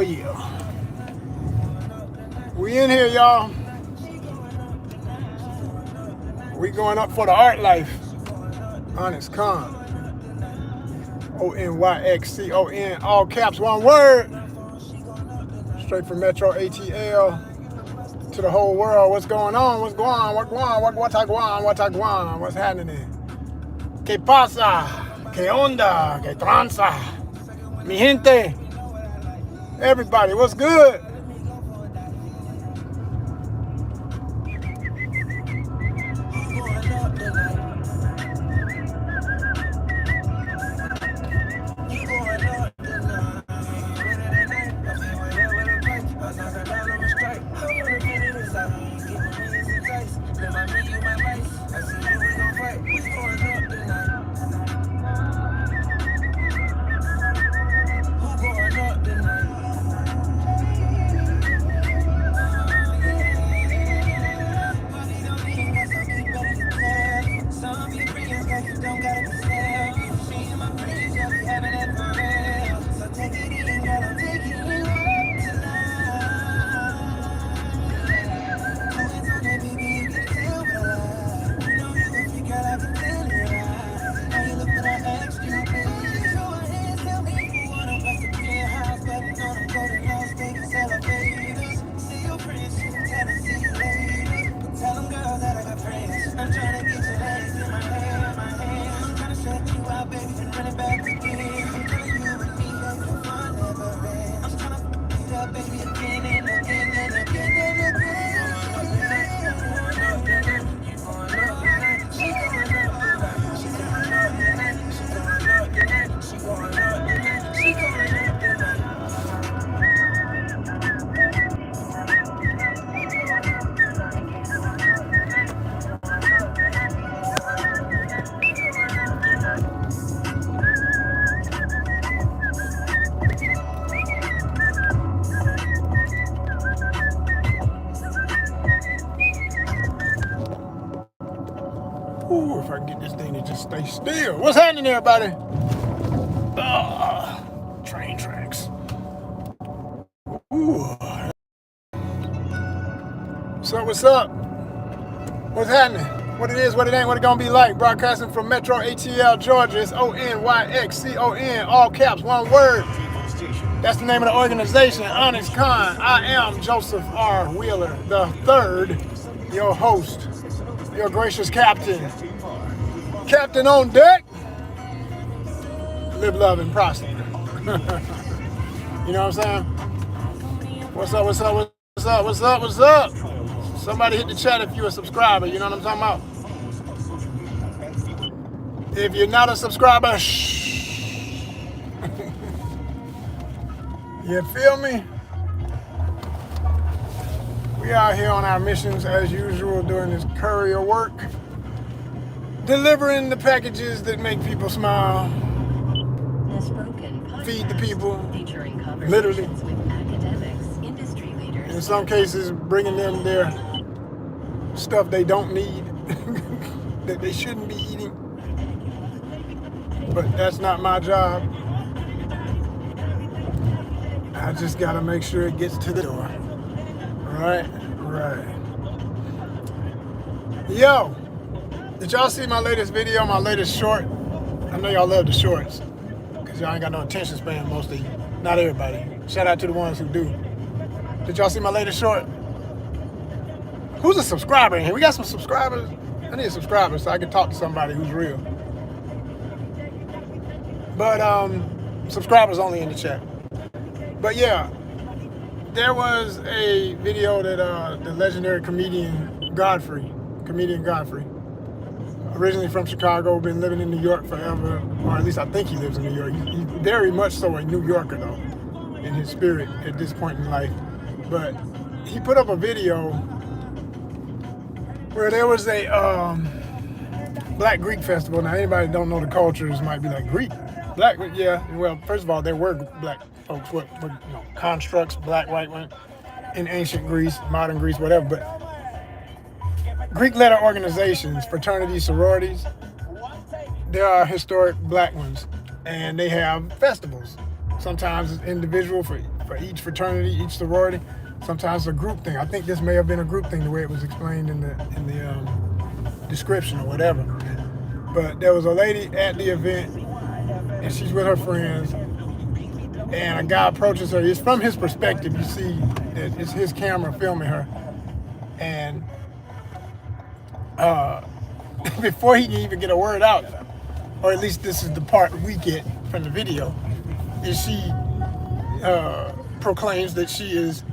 yeah. We in here, y'all. We going up for the art life. ONYXCON. ONYXCON. All caps, one word. Straight from Metro ATL to the whole world. What's going on? What's going on? What's happening? ¿Qué pasa? ¿Qué onda? ¿Qué tranza? Mi gente. Everybody, what's good? Ooh, if I can get this thing to just stay still. What's happening, everybody? Train tracks. Ooh. What's up? What's happening? What it is, what it ain't, what it gonna be like. Broadcasting from Metro ATL, Georgia. It's ONYXCON, all caps, one word. That's the name of the organization, ONYXCON. I am Joseph R. Wheeler III, your host, your gracious captain. Captain on deck. Live, love, and prosper. You know what I'm saying? What's up? Somebody hit the chat if you're a subscriber. You know what I'm talking about? If you're not a subscriber, shh. You feel me? We out here on our missions as usual doing this courier work. Delivering the packages that make people smile. Feed the people. Literally. In some cases, bringing them their stuff they don't need. That they shouldn't be eating. But that's not my job. I just gotta make sure it gets to the door. Right. Yo, did y'all see my latest video, my latest short? I know y'all love the shorts, because y'all ain't got no attention span, most of you. Not everybody. Shout out to the ones who do. Did y'all see my latest short? Who's a subscriber in here? We got some subscribers. I need a subscriber so I can talk to somebody who's real. But subscribers only in the chat. But yeah, there was a video that the legendary comedian Godfrey, originally from Chicago, been living in New York forever, or at least I think he lives in New York. He's very much so a New Yorker though, in his spirit at this point in life. But he put up a video where there was a Black Greek festival. Now anybody that don't know the cultures might be like, Greek? Black, yeah. Well, first of all, there were black folks, constructs, black, white, in ancient Greece, modern Greece, whatever. But Greek letter organizations, fraternities, sororities, there are historic black ones, and they have festivals. Sometimes it's individual for for each fraternity, each sorority. Sometimes it's a group thing. I think this may have been a group thing the way it was explained in the description or whatever. But there was a lady at the event, and she's with her friends, and a guy approaches her. It's from his perspective. You see that it's his camera filming her, and before he can even get a word out, or at least this is the part we get from the video, is she proclaims that she is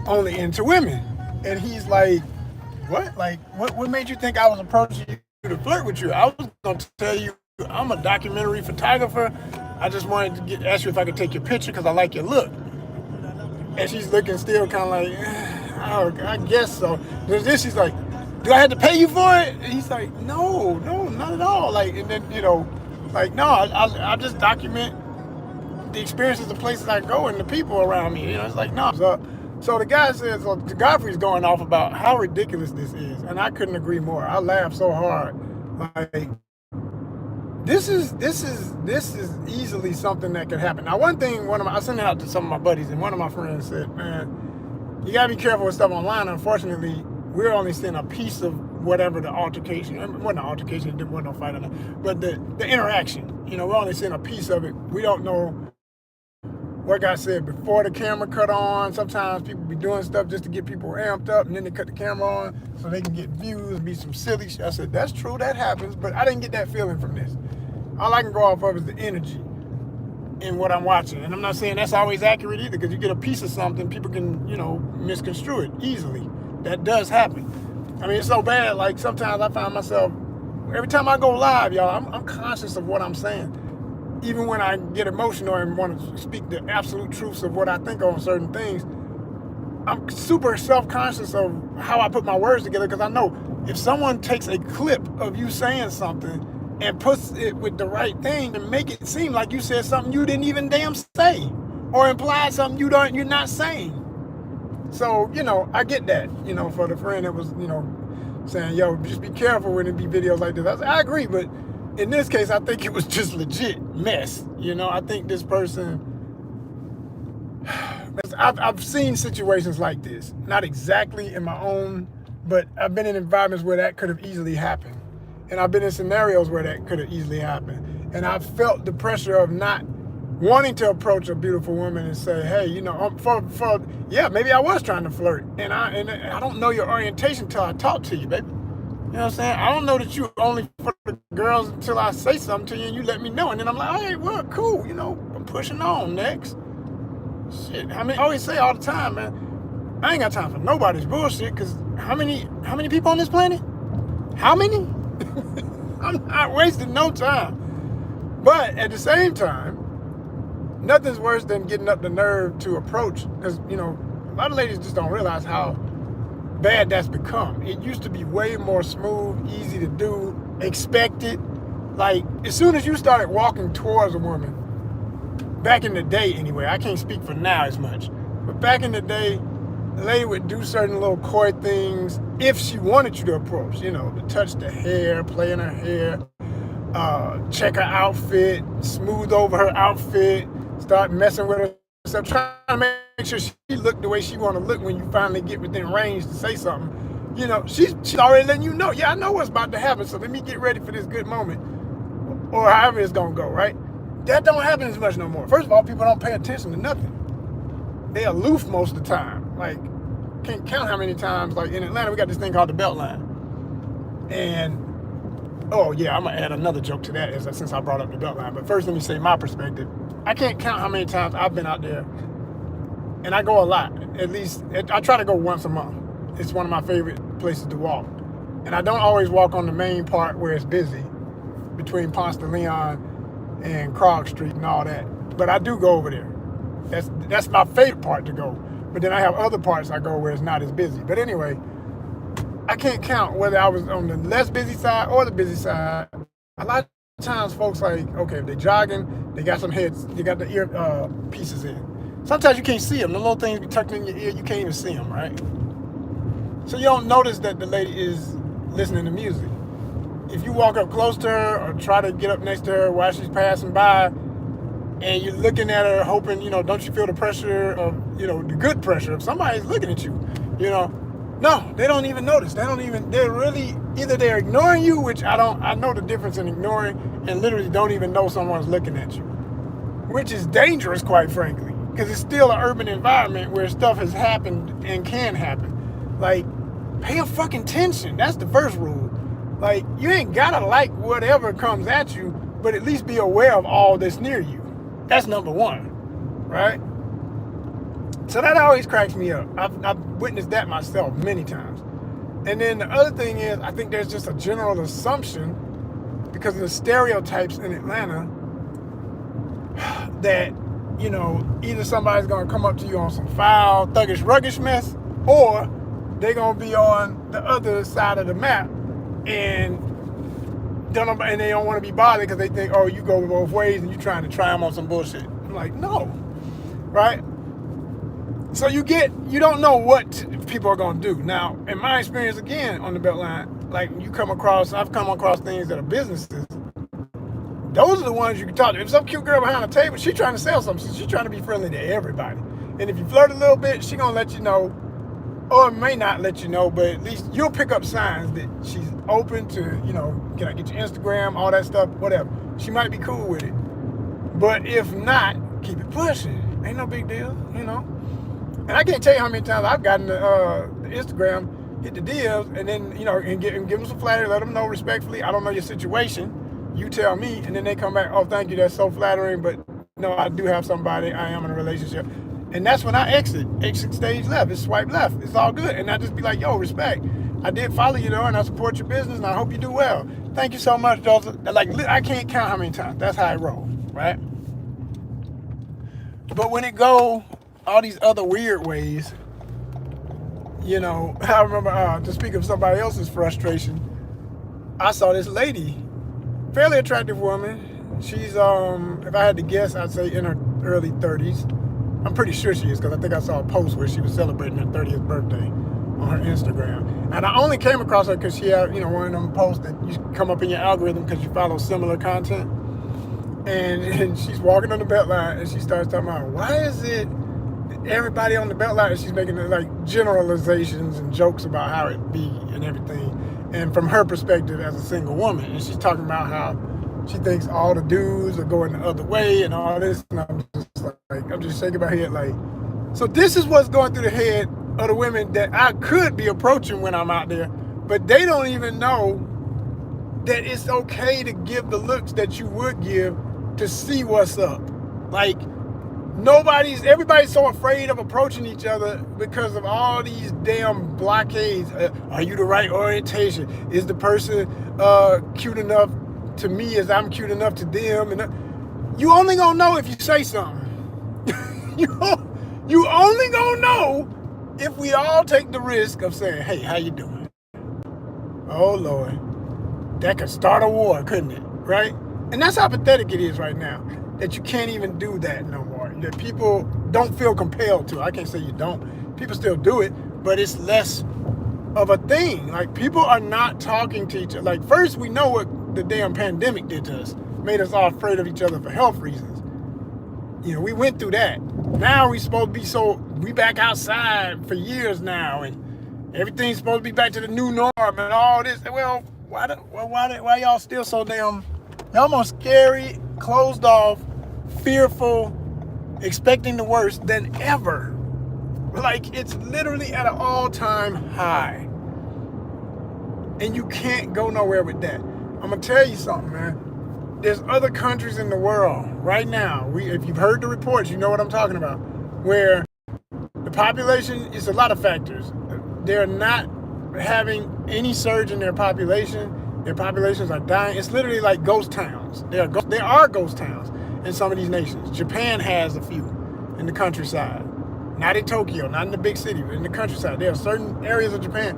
only into women. And he's like, what? Like, what made you think I was approaching you to flirt with you? I was going to tell you I'm a documentary photographer. I just wanted to ask you if I could take your picture because I like your look. And she's looking still kind of like, oh, I guess so. Then she's like, do I have to pay you for it? And he's like, no, not at all. Like, and then, like, no, I just document the experiences, the places I go, and the people around me. It's like, no. So the guy says, Godfrey's going off about how ridiculous this is, and I couldn't agree more. I laughed so hard. Like, this is easily something that could happen. Now, one thing, I sent it out to some of my buddies, and one of my friends said, man, you gotta be careful with stuff online. Unfortunately, we're only seeing a piece of whatever the altercation. It wasn't an altercation, there wasn't no fight on it, but the interaction. We're only seeing a piece of it. We don't know what God said before the camera cut on. Sometimes people be doing stuff just to get people amped up, and then they cut the camera on so they can get views and be some silly shit. I said, that's true, that happens, but I didn't get that feeling from this. All I can go off of is the energy in what I'm watching. And I'm not saying that's always accurate either, because you get a piece of something, people can, misconstrue it easily. That does happen. I mean, it's so bad, like sometimes I find myself, every time I go live, y'all, I'm conscious of what I'm saying. Even when I get emotional and want to speak the absolute truths of what I think on certain things, I'm super self-conscious of how I put my words together, because I know if someone takes a clip of you saying something and puts it with the right thing and make it seem like you said something you didn't even damn say, or implied something you're not saying. So, I get that, for the friend that was, saying, yo, just be careful when it be videos like this. I agree, but in this case, I think it was just legit mess. I think this person, I've seen situations like this, not exactly in my own, but I've been in environments where that could have easily happened. And I've been in scenarios where that could have easily happened. And I've felt the pressure of not wanting to approach a beautiful woman and say, hey, maybe I was trying to flirt. And I don't know your orientation until I talk to you, baby. You know what I'm saying? I don't know that you only for the girls until I say something to you and you let me know. And then I'm like, all right, well, cool. I'm pushing on next. Shit. I always say all the time, man, I ain't got time for nobody's bullshit, because how many people on this planet? How many? I'm not wasting no time. But at the same time, nothing's worse than getting up the nerve to approach, because, a lot of ladies just don't realize how bad that's become. It used to be way more smooth, easy to do, expected. Like, as soon as you started walking towards a woman, back in the day anyway, I can't speak for now as much, but back in the day, the lady would do certain little coy things if she wanted you to approach, to touch the hair, play in her hair, check her outfit, smooth over her outfit, start messing with herself, trying to make sure she looked the way she want to look when you finally get within range to say something. She's already letting you know, yeah, I know what's about to happen, so let me get ready for this good moment, or however it's going to go, right? That don't happen as much no more. First of all, people don't pay attention to nothing. They aloof most of the time. Like, can't count how many times, like in Atlanta, we got this thing called the Beltline. And, oh yeah, I'm going to add another joke to that since I brought up the Beltline. But first, let me say my perspective. I can't count how many times I've been out there, and I go a lot. At least, I try to go once a month. It's one of my favorite places to walk. And I don't always walk on the main part where it's busy, between Ponce de Leon and Krog Street and all that. But I do go over there. That's my favorite part to go. But then I have other parts I go where it's not as busy. But anyway, I can't count whether I was on the less busy side or the busy side. A lot of times folks like, okay, if they're jogging, they got some heads, they got the ear pieces in. Sometimes you can't see them. The little things be tucked in your ear, you can't even see them, right? So you don't notice that the lady is listening to music. If you walk up close to her or try to get up next to her while she's passing by, and you're looking at her hoping, don't you feel the pressure of, the good pressure of somebody's looking at you, No, they don't even notice. They're really, either they're ignoring you, which I know the difference in ignoring and literally don't even know someone's looking at you, which is dangerous, quite frankly, because it's still an urban environment where stuff has happened and can happen. Like, pay a fucking attention. That's the first rule. Like, you ain't gotta like whatever comes at you, but at least be aware of all that's near you. That's number one, right? So that always cracks me up. I've witnessed that myself many times. And then the other thing is, I think there's just a general assumption, because of the stereotypes in Atlanta, that, either somebody's going to come up to you on some foul, thuggish, ruggish mess, or they're going to be on the other side of the map and they don't want to be bothered because they think, oh, you go both ways and you're trying to try them on some bullshit. I'm like, no, right? So you don't know what people are going to do. Now, in my experience, again, on the Beltline, like I've come across things that are businesses. Those are the ones you can talk to. If some cute girl behind the table, she's trying to sell something. She's trying to be friendly to everybody. And if you flirt a little bit, she's going to let you know, or may not let you know, but at least you'll pick up signs that she's open to, can I get your Instagram, all that stuff, whatever. She might be cool with it. But if not, keep it pushing. Ain't no big deal, And I can't tell you how many times I've gotten the Instagram, hit the DMs, and then, and give them some flattery, let them know respectfully, I don't know your situation. You tell me, and then they come back, oh, thank you, that's so flattering, but no, I do have somebody, I am in a relationship. And that's when I exit stage left, it's swipe left, it's all good. And I just be like, yo, respect. I did follow you, and I support your business, and I hope you do well. Thank you so much, Joseph. Like, I can't count how many times. That's how I roll, right? But when it go all these other weird ways, I remember, to speak of somebody else's frustration, I saw this lady, fairly attractive woman. She's, if I had to guess, I'd say in her early 30s. I'm pretty sure she is, because I think I saw a post where she was celebrating her 30th birthday on her Instagram. And I only came across her because she had, one of them posts that you come up in your algorithm because you follow similar content. And she's walking on the Beltline, and she starts talking about, why is it everybody on the Beltline, she's making like generalizations and jokes about how it be and everything. And from her perspective as a single woman, and she's talking about how she thinks all the dudes are going the other way and all this, and I'm just shaking my head like, so this is what's going through the head of the women that I could be approaching when I'm out there, but they don't even know that it's okay to give the looks that you would give to see what's up. Like, everybody's so afraid of approaching each other because of all these damn blockades. Are you the right orientation? Is the person cute enough to me as I'm cute enough to them? And you only gonna know if you say something. you only gonna know if we all take the risk of saying, hey, how you doing? Oh Lord, that could start a war, couldn't it? Right? And that's how pathetic it is right now, that you can't even do that no more. That people don't feel compelled to. I can't say you don't. People still do it, but it's less of a thing. Like, people are not talking to each other. Like, first, we know what the damn pandemic did to us. Made us all afraid of each other for health reasons. We went through that. Now we supposed to be we back outside for years now, and everything's supposed to be back to the new norm and all this. Well, why y'all still so damn, y'all more scary, closed off, fearful, expecting the worst than ever? Like, it's literally at an all-time high. And you can't go nowhere with that. I'm going to tell you something, man. There's other countries in the world right now, if you've heard the reports, you know what I'm talking about, where the population, it's a lot of factors. They're not having any surge in their population. Their populations are dying. It's literally like ghost towns. There are ghost towns in some of these nations. Japan has a few in the countryside. Not in Tokyo, not in the big city, but in the countryside. There are certain areas of Japan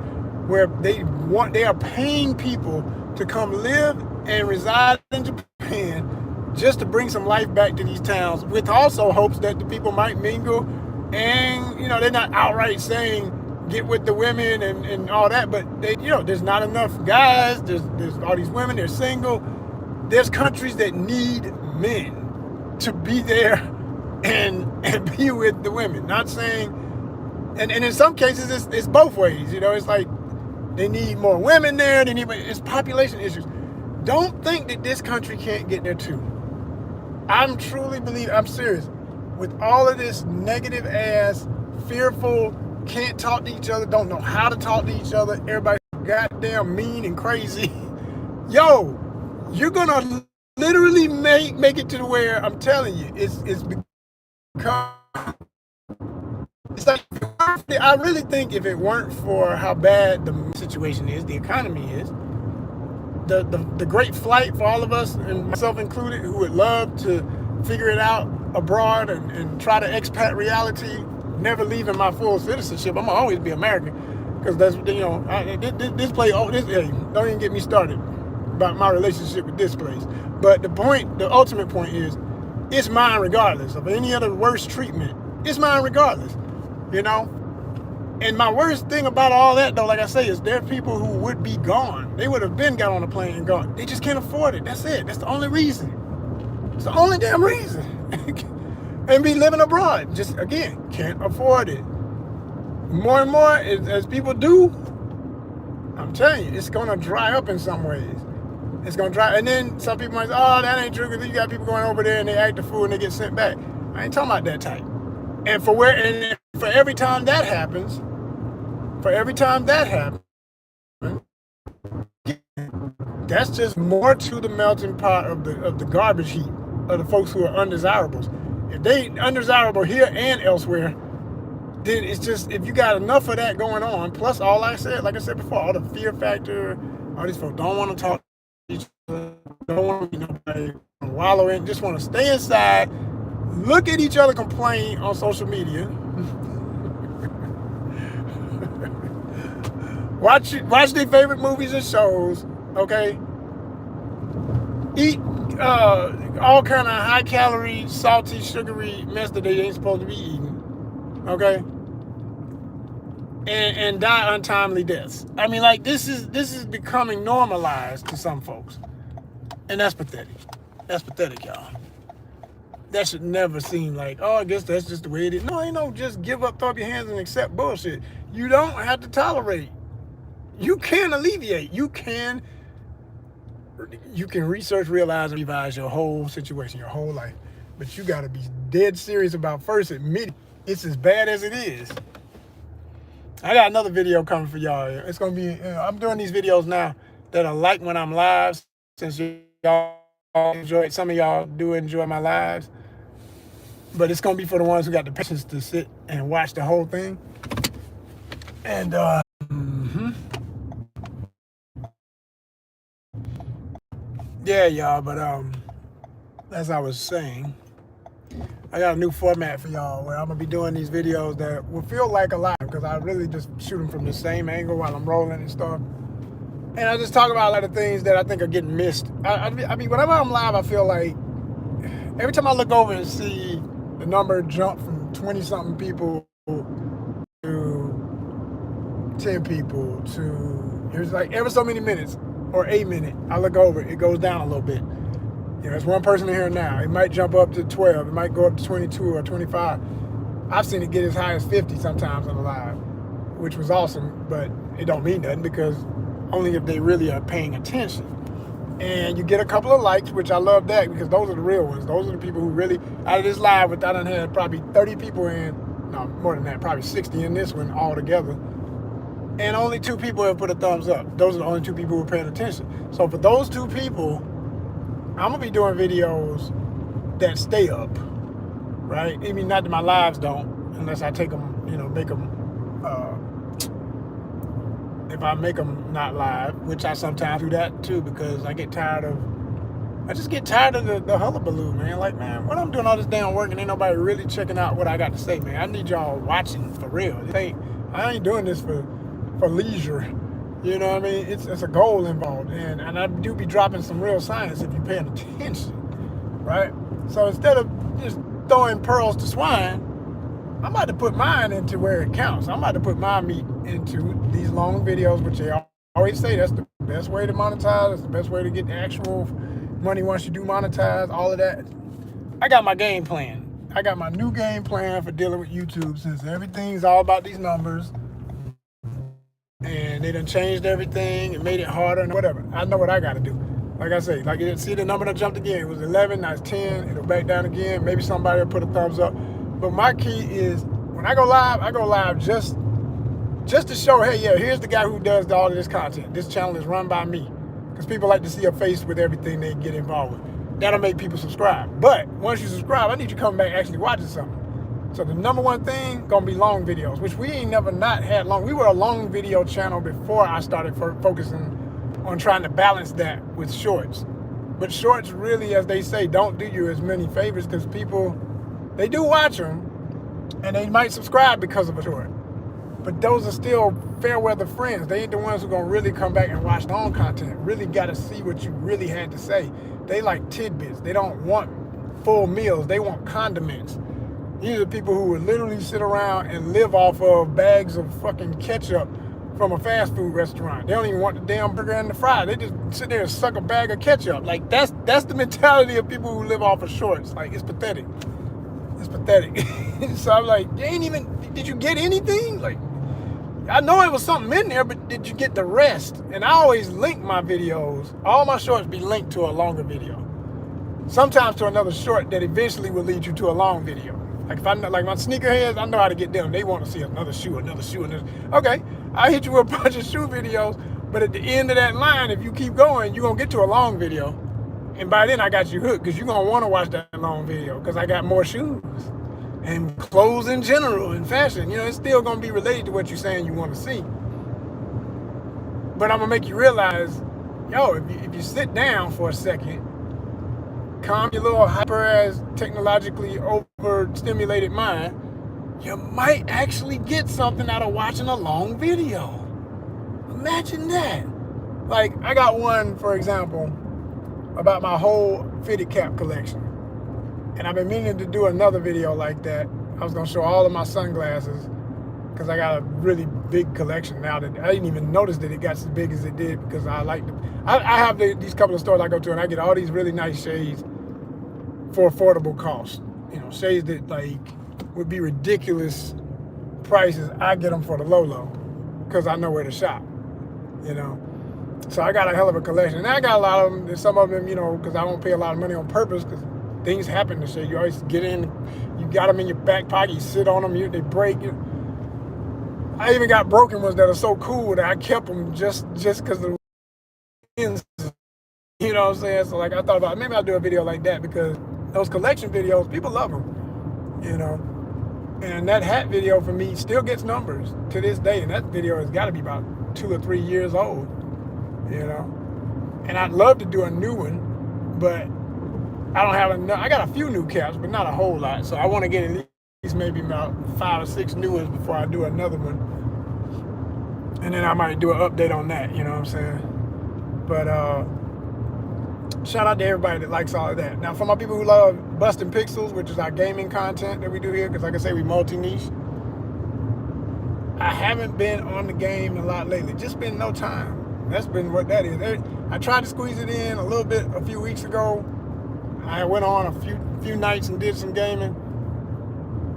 where they are paying people to come live and reside in Japan just to bring some life back to these towns, with also hopes that the people might mingle. And, they're not outright saying get with the women and all that, but there's not enough guys. There's all these women, they're single. There's countries that need men. to be there and be with the women. Not saying, and in some cases it's both ways. You know, it's like they need more women there. It's population issues. Don't think that this country can't get there too. I'm truly believe, I'm serious. With all of this negative ass, fearful, can't talk to each other, don't know how to talk to each other, everybody's goddamn mean and crazy. Yo, you're gonna literally make it to where I'm telling you, it's become. It's like, I really think if it weren't for how bad the situation is, the economy is, the great flight for all of us, and myself included, who would love to figure it out abroad and try to expat reality, never leaving my full citizenship. I'm gonna always be American, because that's, you know, this place. Oh, this, hey, don't even get me started about my relationship with this place. But the ultimate point is, it's mine regardless of any other worse treatment. It's mine regardless, you know. And my worst thing about all that, though, like I say, is there are people who would be gone. They would have been got on a plane and gone. They just can't afford it. That's it. That's the only reason. It's the only damn reason. And be living abroad. Just, again, can't afford it. More and more, as people do, I'm telling you, it's going to dry up in some ways. It's going to dry. And then some people might say, oh, that ain't true, because you got people going over there and they act the fool and they get sent back. I ain't talking about that type. And for every time that happens, that's just more to the melting pot of the garbage heap of the folks who are undesirables. If they undesirable here and elsewhere, then it's just, if you got enough of that going on, plus all like I said before, all the fear factor, all these folks don't want to talk to each other, don't want to be nobody, wallow in, just want to stay inside, look at each other complain on social media. Watch their favorite movies and shows, okay? Eat all kind of high calorie, salty, sugary mess that they ain't supposed to be eating, okay? And die untimely deaths. I mean, like, this is becoming normalized to some folks, and that's pathetic. That's pathetic, y'all. That should never seem like, oh, I guess that's just the way it is. No, ain't no just give up, throw up your hands, and accept bullshit. You don't have to tolerate. You can alleviate. You can research, realize, and revise your whole situation, your whole life. But you got to be dead serious about first admitting it's as bad as it is. I got another video coming for y'all. It's going to be, I'm doing these videos now that are like when I'm live, since y'all enjoy it. Some of y'all do enjoy my lives. But it's going to be for the ones who got the patience to sit and watch the whole thing. And, yeah, y'all, but as I was saying, I got a new format for y'all where I'm gonna be doing these videos that will feel like a live, because I really just shoot them from the same angle while I'm rolling and stuff. And I just talk about a lot of things that I think are getting missed. I mean, whenever I'm live, I feel like every time I look over and see the number jump from 20-something people to 10 people to, it was like every so many minutes, or a minute, I look over, it goes down a little bit. You know, there's one person in here now. It might jump up to 12. It might go up to 22 or 25. I've seen it get as high as 50 sometimes on the live, which was awesome, but it don't mean nothing, because only if they really are paying attention. And you get a couple of likes, which I love that, because those are the real ones. Those are the people who really, out of this live, I done had probably 30 people in, no, more than that, probably 60 in this one all together. And only 2 people have put a thumbs up. Those are the only 2 people who are paying attention. So for those 2 people, I'm gonna be doing videos that stay up, right? I mean, not that my lives don't, unless I take them, you know, make them, if I make them not live, which I sometimes do that too, because I just get tired of the hullabaloo, man. Like, man, when I'm doing all this damn work and ain't nobody really checking out what I got to say, man, I need y'all watching for real. I ain't doing this for leisure. You know what I mean? It's a goal involved. And I do be dropping some real science if you're paying attention, right? So instead of just throwing pearls to swine, I'm about to put mine into where it counts. I'm about to put my meat into these long videos, which they always say that's the best way to monetize. That's the best way to get the actual money once you do monetize, all of that. I got my game plan. I got my new game plan for dealing with YouTube, since everything's all about these numbers. And they done changed everything and made it harder and whatever. I know what I got to do. Like I say, like you see the number that jumped again. It was 11, now it's 10. It'll back down again. Maybe somebody will put a thumbs up. But my key is, when I go live just to show, hey, yeah, here's the guy who does all of this content. This channel is run by me. Because people like to see a face with everything they get involved with. That'll make people subscribe. But once you subscribe, I need you to come back actually watching something. So the number one thing gonna be long videos, which we ain't never not had long. We were a long video channel before I started focusing on trying to balance that with shorts. But shorts really, as they say, don't do you as many favors, because people, they do watch them and they might subscribe because of a short. But those are still fair weather friends. They ain't the ones who gonna really come back and watch their own content. Really gotta see what you really had to say. They like tidbits. They don't want full meals. They want condiments. These are people who would literally sit around and live off of bags of fucking ketchup from a fast food restaurant. They don't even want the damn burger and the fry. They just sit there and suck a bag of ketchup. Like, that's the mentality of people who live off of shorts. Like, it's pathetic. It's pathetic. So I'm like, did you get anything? Like, I know it was something in there, but did you get the rest? And I always link my videos. All my shorts be linked to a longer video. Sometimes to another short that eventually will lead you to a long video. Like if I know, like my sneakerheads, I know how to get them. They want to see another shoe. Okay, I hit you with a bunch of shoe videos, but at the end of that line, if you keep going, you're gonna get to a long video. And by then I got you hooked, because you're gonna want to watch that long video, because I got more shoes and clothes in general and fashion. You know, it's still gonna be related to what you're saying you want to see. But I'm gonna make you realize, yo, if you sit down for a second, calm your little hyper-ass, technologically overstimulated mind, you might actually get something out of watching a long video. Imagine that. Like, I got one, for example, about my whole fitted cap collection. And I've been meaning to do another video like that. I was gonna show all of my sunglasses, because I got a really big collection now that I didn't even notice that it got as big as it did, because I like them. I have these couple of stores I go to, and I get all these really nice shades for affordable cost. You know, shades that like would be ridiculous prices. I get them for the low, because I know where to shop. You know, so I got a hell of a collection, and I got a lot of them. And some of them, you know, because I don't pay a lot of money on purpose, because things happen to shit. You always get in, you got them in your back pocket, you sit on them, they break. I even got broken ones that are so cool that I kept them just because of the ends. You know what I'm saying? So like, I thought about maybe I'll do a video like that, because those collection videos, people love them, you know. And that hat video for me still gets numbers to this day, and that video has got to be about 2 or 3 years old, you know. And I'd love to do a new one, but I don't have enough. I got a few new caps, but not a whole lot. So I want to get at least maybe about 5 or 6 new ones before I do another one. And then I might do an update on that, you know what I'm saying? But shout out to everybody that likes all of that. Now, for my people who love Busting Pixels, which is our gaming content that we do here, because like I say, we multi-niche. I haven't been on the game a lot lately. Just been no time. That's been what that is. I tried to squeeze it in a little bit a few weeks ago. I went on a few nights and did some gaming.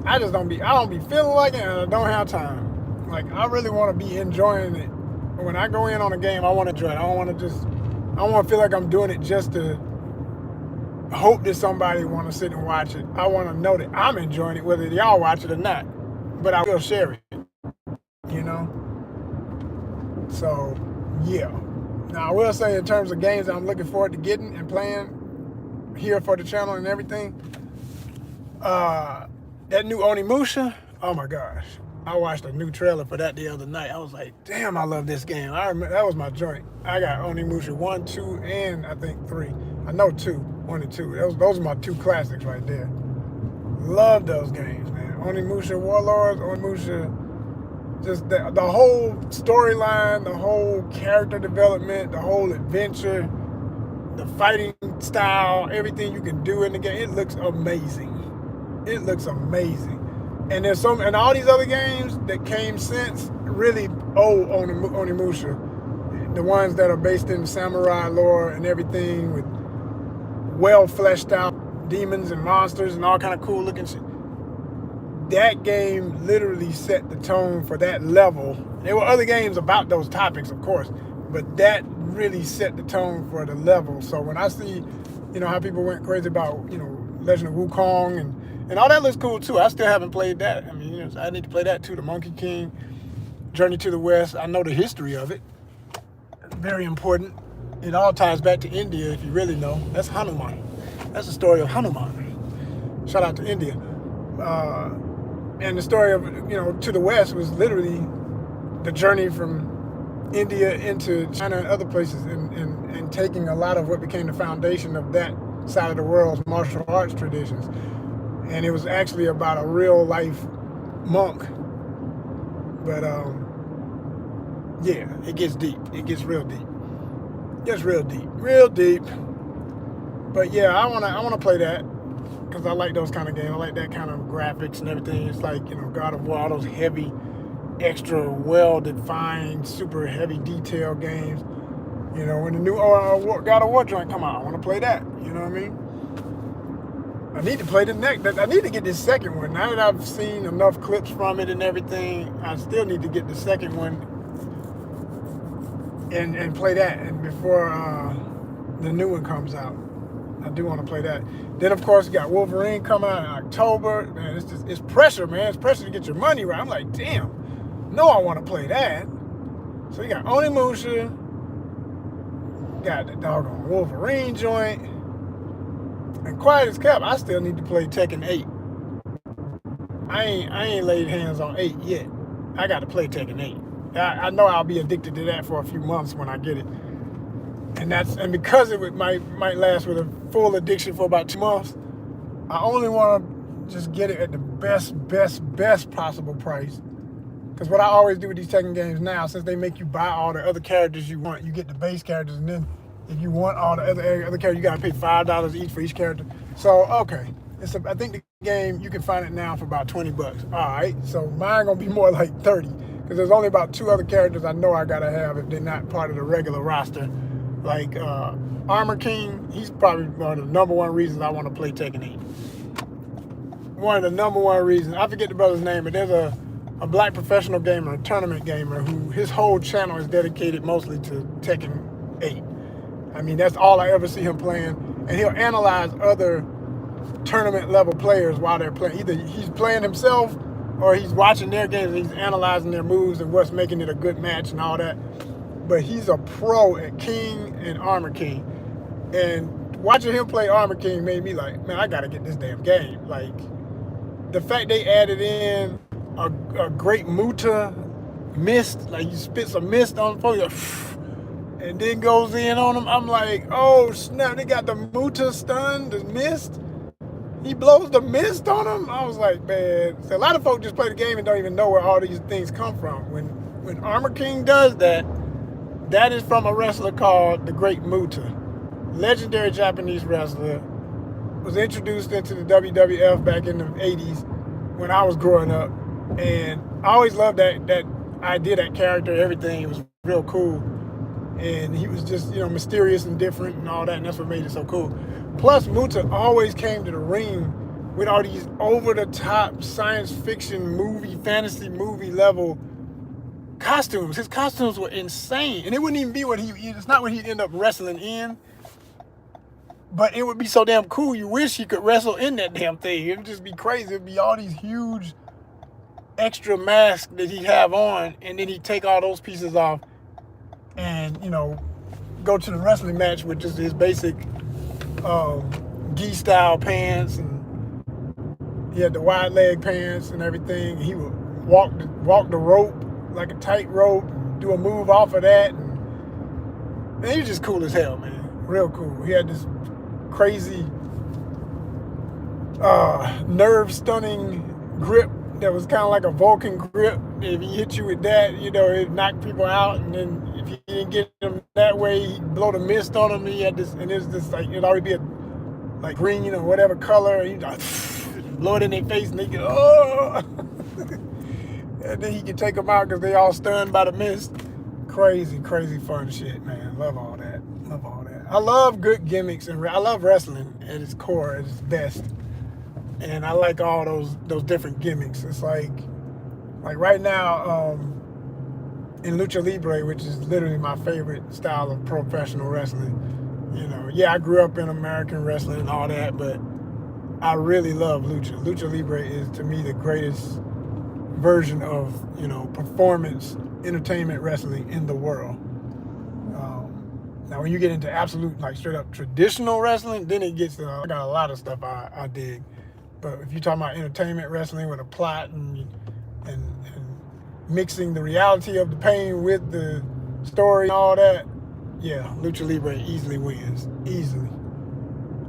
I don't be feeling like it, and I don't have time. Like, I really want to be enjoying it. But when I go in on a game, I want to enjoy it. I don't want to feel like I'm doing it just to hope that somebody want to sit and watch it. I want to know that I'm enjoying it, whether y'all watch it or not. But I will share it, you know? So, yeah. Now, I will say, in terms of games that I'm looking forward to getting and playing here for the channel and everything, that new ONYXCON, oh my gosh. I watched a new trailer for that the other night. I was like, damn, I love this game. I remember, that was my joint. I got ONYXCON 1, 2, and I think 3. I know 2, 1 and 2. Those are my 2 classics right there. Love those games, man. ONYXCON Warlords, ONYXCON, just the whole storyline, the whole character development, the whole adventure, the fighting style, everything you can do in the game. It looks amazing. It looks amazing. And there's and all these other games that came since really owe ONYXCON. The ones that are based in samurai lore and everything, with well fleshed out demons and monsters and all kind of cool looking shit. That game literally set the tone for that level. There were other games about those topics, of course, but that really set the tone for the level. So when I see, how people went crazy about, Legend of Wukong and all that looks cool too. I still haven't played that. I mean, I need to play that too. The Monkey King, Journey to the West. I know the history of it. Very important. It all ties back to India, if you really know. That's Hanuman. That's the story of Hanuman. Shout out to India. And the story of, to the West was literally the journey from India into China and other places and taking a lot of what became the foundation of that side of the world's martial arts traditions. And it was actually about a real life monk. But yeah, it gets deep. It gets real deep. It gets real deep. Real deep. But yeah, I wanna play that. Because I like those kind of games. I like that kind of graphics and everything. It's like, God of War, all those heavy, extra well-defined, super heavy detail games. When the new God of War joint come out, I want to play that. You know what I mean? I need to play the next. I need to get this second one. Now that I've seen enough clips from it and everything, I still need to get the second one and play that. And before the new one comes out, I do want to play that. Then, of course, you got Wolverine coming out in October. Man, it's pressure, man. It's pressure to get your money right. I'm like, damn. No, I want to play that. So you got ONYXCON. Got the doggone Wolverine joint. And quiet as kept, I still need to play Tekken 8. I ain't laid hands on 8 yet. I got to play Tekken 8. I know I'll be addicted to that for a few months when I get it. And because it might last with a full addiction for about 2 months, I only want to just get it at the best possible price. Because what I always do with these Tekken games now, since they make you buy all the other characters you want, you get the base characters, and then if you want all the other characters, you gotta pay $5 each for each character. So okay, I think the game you can find it now for about $20. All right, so mine gonna be more like 30, because there's only about 2 other characters I know I gotta have if they're not part of the regular roster. Like Armor King, he's probably one of the #1 reasons I want to play Tekken 8. One of the #1 reasons. I forget the brother's name, but there's a black professional gamer, a tournament gamer, who his whole channel is dedicated mostly to Tekken 8. I mean, that's all I ever see him playing. And he'll analyze other tournament level players while they're playing. Either he's playing himself or he's watching their games and he's analyzing their moves and what's making it a good match and all that. But he's a pro at King and Armor King. And watching him play Armor King made me like, man, I gotta get this damn game. Like, the fact they added in a great Muta mist, like you spit some mist on folks, and then goes in on them. I'm like, oh snap, they got the Muta stun, the mist. He blows the mist on them. I was like, man. So a lot of folks just play the game and don't even know where all these things come from. When Armor King does that, that is from a wrestler called the Great Muta. Legendary Japanese wrestler. Was introduced into the WWF back in the 80s when I was growing up. And I always loved that idea, that character, everything. It was real cool. And he was just, mysterious and different and all that, and that's what made it so cool. Plus, Muta always came to the ring with all these over-the-top science fiction movie, fantasy movie level costumes. His costumes were insane. And it wouldn't even be it's not what he'd end up wrestling in. But it would be so damn cool, you wish he could wrestle in that damn thing. It would just be crazy. It would be all these huge extra masks that he'd have on, and then he'd take all those pieces off and, go to the wrestling match with just his basic gi style pants, and he had the wide leg pants and everything. He would walk the rope like a tight rope, do a move off of that, and man, he was just cool as hell, man. Real cool. He had this crazy nerve stunning grip that was kind of like a Vulcan grip. If he hit you with that, it'd knock people out. And then if he didn't get them that way, he'd blow the mist on them. He had this, and it was just like, it'd already be like green, whatever color. And he'd like, blow it in their face, and they go, oh. And then he could take them out because they all stunned by the mist. Crazy, crazy fun shit, man. Love all that. Love all that. I love good gimmicks, and I love wrestling at its core, at its best. And I like all those different gimmicks. It's like right now, in Lucha Libre, which is literally my favorite style of professional wrestling. You know, yeah, I grew up in American wrestling and all that, but I really love Lucha. Lucha Libre is, to me, the greatest version of, you know, performance entertainment wrestling in the world. Now, when you get into absolute, like, straight up traditional wrestling, then it gets, I got a lot of stuff I dig. But if you're talking about entertainment wrestling with a plot and mixing the reality of the pain with the story and all that, yeah, Lucha Libre easily wins. Easily.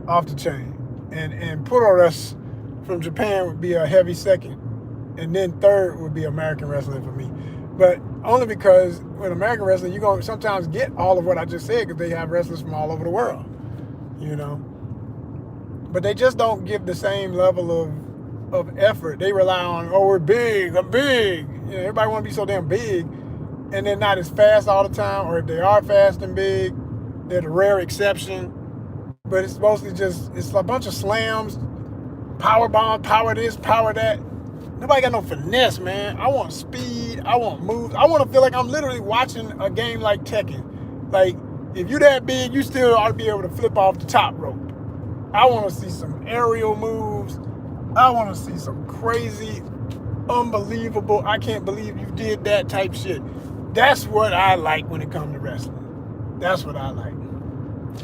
Off the chain. And Puroresu from Japan would be a heavy second. And then third would be American wrestling for me. But only because with American wrestling, you're going to sometimes get all of what I just said because they have wrestlers from all over the world, you know. But they just don't give the same level of effort. They rely on, oh, we're big, I'm big. You know, everybody want to be so damn big, and they're not as fast all the time, or if they are fast and big, they're the rare exception. But it's mostly just, it's a bunch of slams, power bomb, power this, power that. Nobody got no finesse, man. I want speed. I want moves. I want to feel like I'm literally watching a game like Tekken. Like, if you're that big, you still ought to be able to flip off the top rope. I want to see some aerial moves. I want to see some crazy, unbelievable, I can't believe you did that type shit. That's what I like when it comes to wrestling. That's what I like.